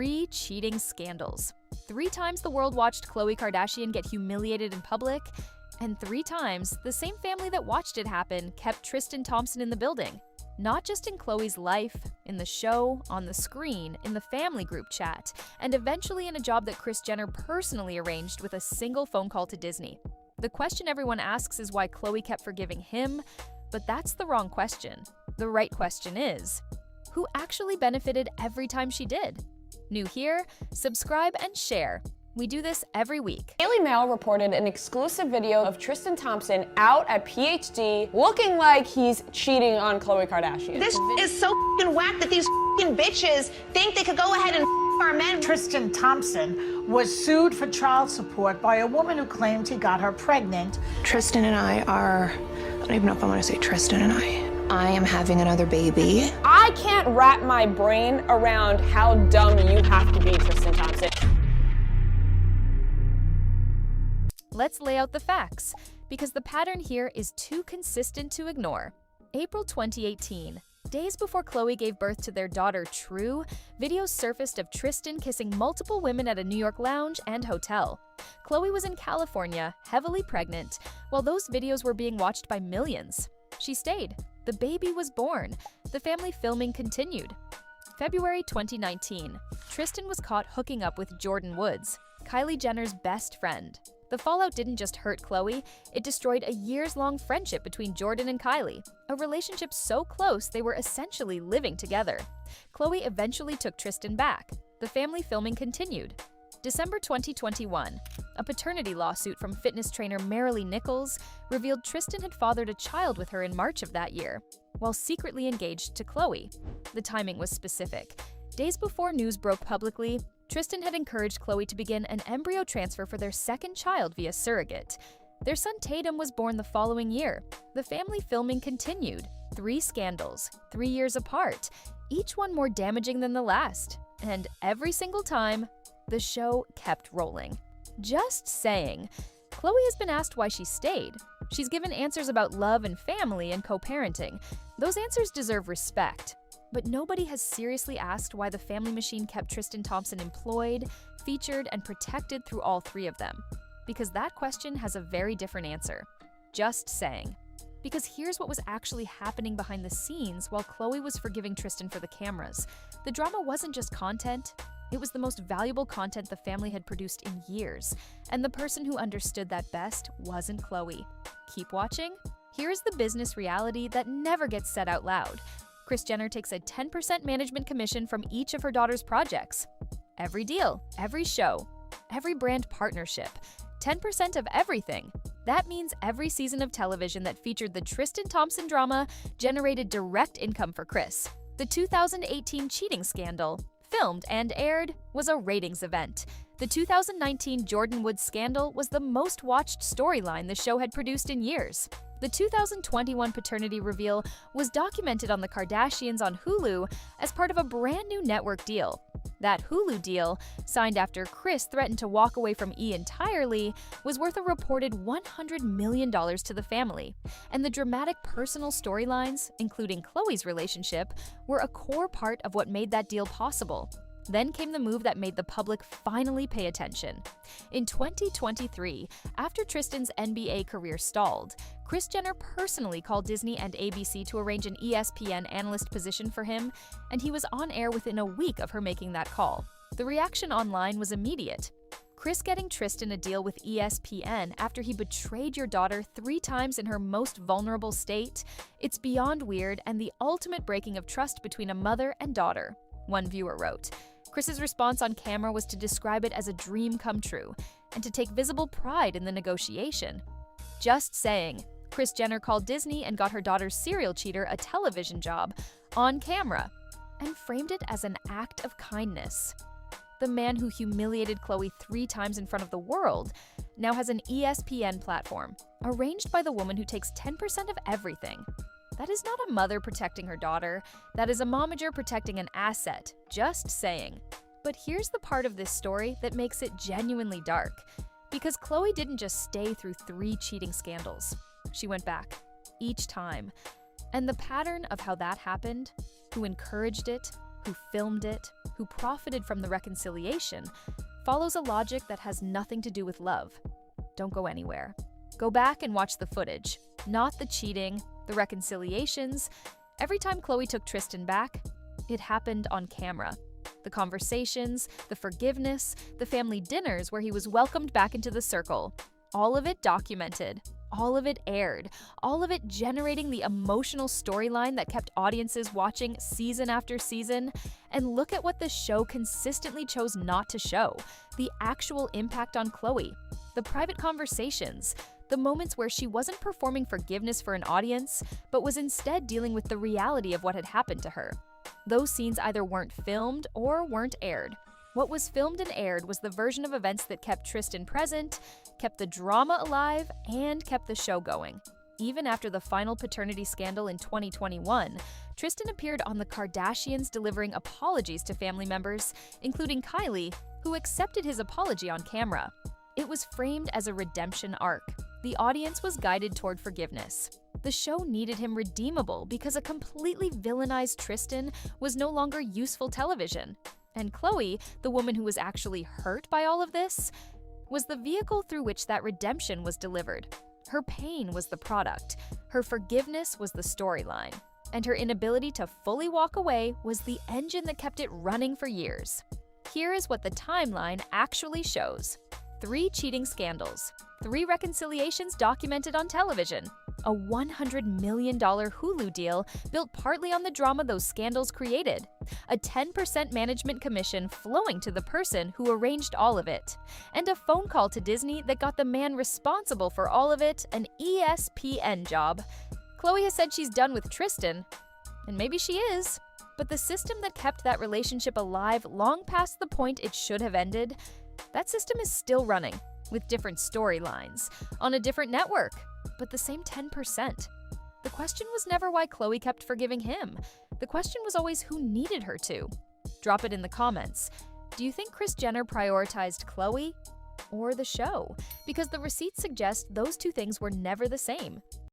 3 cheating scandals. 3 times the world watched Khloe Kardashian get humiliated in public, and 3 times the same family that watched it happen kept Tristan Thompson in the building. Not just in Khloe's life, in the show, on the screen, in the family group chat, and eventually in a job that Kris Jenner personally arranged with a single phone call to Disney. The question everyone asks is why Khloe kept forgiving him, but that's the wrong question. The right question is, who actually benefited every time she did? New here? Subscribe and share. We do this every week. Daily Mail reported an exclusive video of Tristan Thompson out at PhD looking like he's cheating on Khloe Kardashian. This is so f***ing whack that these f***ing bitches think they could go ahead and f*** our men. Tristan Thompson was sued for child support by a woman who claimed he got her pregnant. Tristan and I don't even know if I want to say Tristan and I am having another baby. I can't wrap my brain around how dumb you have to be, Tristan Thompson. Let's lay out the facts, because the pattern here is too consistent to ignore. April 2018. Days before Khloe gave birth to their daughter, True, videos surfaced of Tristan kissing multiple women at a New York lounge and hotel. Khloe was in California, heavily pregnant, while those videos were being watched by millions. She stayed. The baby was born. The family filming continued. February 2019. Tristan was caught hooking up with Jordyn Woods, Kylie Jenner's best friend. The fallout didn't just hurt Khloe, it destroyed a years-long friendship between Jordyn and Kylie, a relationship so close they were essentially living together. Khloe eventually took Tristan back. The family filming continued. December 2021, a paternity lawsuit from fitness trainer Maralee Nichols revealed Tristan had fathered a child with her in March of that year, while secretly engaged to Khloe. The timing was specific. Days before news broke publicly, Tristan had encouraged Khloe to begin an embryo transfer for their second child via surrogate. Their son Tatum was born the following year. The family filming continued. 3 scandals, 3 years apart, each one more damaging than the last. And every single time, the show kept rolling. Just saying. Khloe has been asked why she stayed. She's given answers about love and family and co-parenting. Those answers deserve respect. But nobody has seriously asked why the family machine kept Tristan Thompson employed, featured, and protected through all 3 of them. Because that question has a very different answer. Just saying. Because here's what was actually happening behind the scenes while Khloe was forgiving Tristan for the cameras. The drama wasn't just content. It was the most valuable content the family had produced in years. And the person who understood that best wasn't Khloe. Keep watching. Here's the business reality that never gets said out loud. Kris Jenner takes a 10% management commission from each of her daughter's projects. Every deal, every show, every brand partnership, 10% of everything. That means every season of television that featured the Tristan Thompson drama generated direct income for Kris. The 2018 cheating scandal, filmed and aired, was a ratings event. The 2019 Jordyn Woods scandal was the most watched storyline the show had produced in years. The 2021 paternity reveal was documented on the Kardashians on Hulu as part of a brand new network deal. That Hulu deal, signed after Kris threatened to walk away from E entirely, was worth a reported $100 million to the family. And the dramatic personal storylines, including Khloe's relationship, were a core part of what made that deal possible. Then came the move that made the public finally pay attention. In 2023, after Tristan's NBA career stalled, Kris Jenner personally called Disney and ABC to arrange an ESPN analyst position for him, and he was on air within a week of her making that call. The reaction online was immediate. Kris getting Tristan a deal with ESPN after he betrayed your daughter 3 times in her most vulnerable state? It's beyond weird and the ultimate breaking of trust between a mother and daughter, one viewer wrote. Kris's response on camera was to describe it as a dream come true and to take visible pride in the negotiation. Just saying, Kris Jenner called Disney and got her daughter's serial cheater a television job on camera and framed it as an act of kindness. The man who humiliated Khloe 3 times in front of the world now has an ESPN platform, arranged by the woman who takes 10% of everything. That is not a mother protecting her daughter. That is a momager protecting an asset. Just saying. But here's the part of this story that makes it genuinely dark. Because Khloe didn't just stay through 3 cheating scandals. She went back. Each time. And the pattern of how that happened, who encouraged it, who filmed it, who profited from the reconciliation, follows a logic that has nothing to do with love. Don't go anywhere. Go back and watch the footage, not the cheating, the reconciliations. Every time Khloe took Tristan back, it happened on camera. The conversations, the forgiveness, the family dinners where he was welcomed back into the circle. All of it documented, all of it aired, all of it generating the emotional storyline that kept audiences watching season after season. And look at what the show consistently chose not to show: the actual impact on Khloe, the private conversations, the moments where she wasn't performing forgiveness for an audience, but was instead dealing with the reality of what had happened to her. Those scenes either weren't filmed or weren't aired. What was filmed and aired was the version of events that kept Tristan present, kept the drama alive, and kept the show going. Even after the final paternity scandal in 2021, Tristan appeared on The Kardashians delivering apologies to family members, including Kylie, who accepted his apology on camera. It was framed as a redemption arc. The audience was guided toward forgiveness. The show needed him redeemable because a completely villainized Tristan was no longer useful television. And Khloe, the woman who was actually hurt by all of this, was the vehicle through which that redemption was delivered. Her pain was the product, her forgiveness was the storyline, and her inability to fully walk away was the engine that kept it running for years. Here is what the timeline actually shows: 3 cheating scandals, 3 reconciliations documented on television, a $100 million Hulu deal built partly on the drama those scandals created, a 10% management commission flowing to the person who arranged all of it, and a phone call to Disney that got the man responsible for all of it an ESPN job. Khloe has said she's done with Tristan, and maybe she is, but the system that kept that relationship alive long past the point it should have ended, that system is still running, with different storylines, on a different network, but the same 10%. The question was never why Khloe kept forgiving him. The question was always who needed her to. Drop it in the comments. Do you think Kris Jenner prioritized Khloe or the show? Because the receipts suggest those two things were never the same.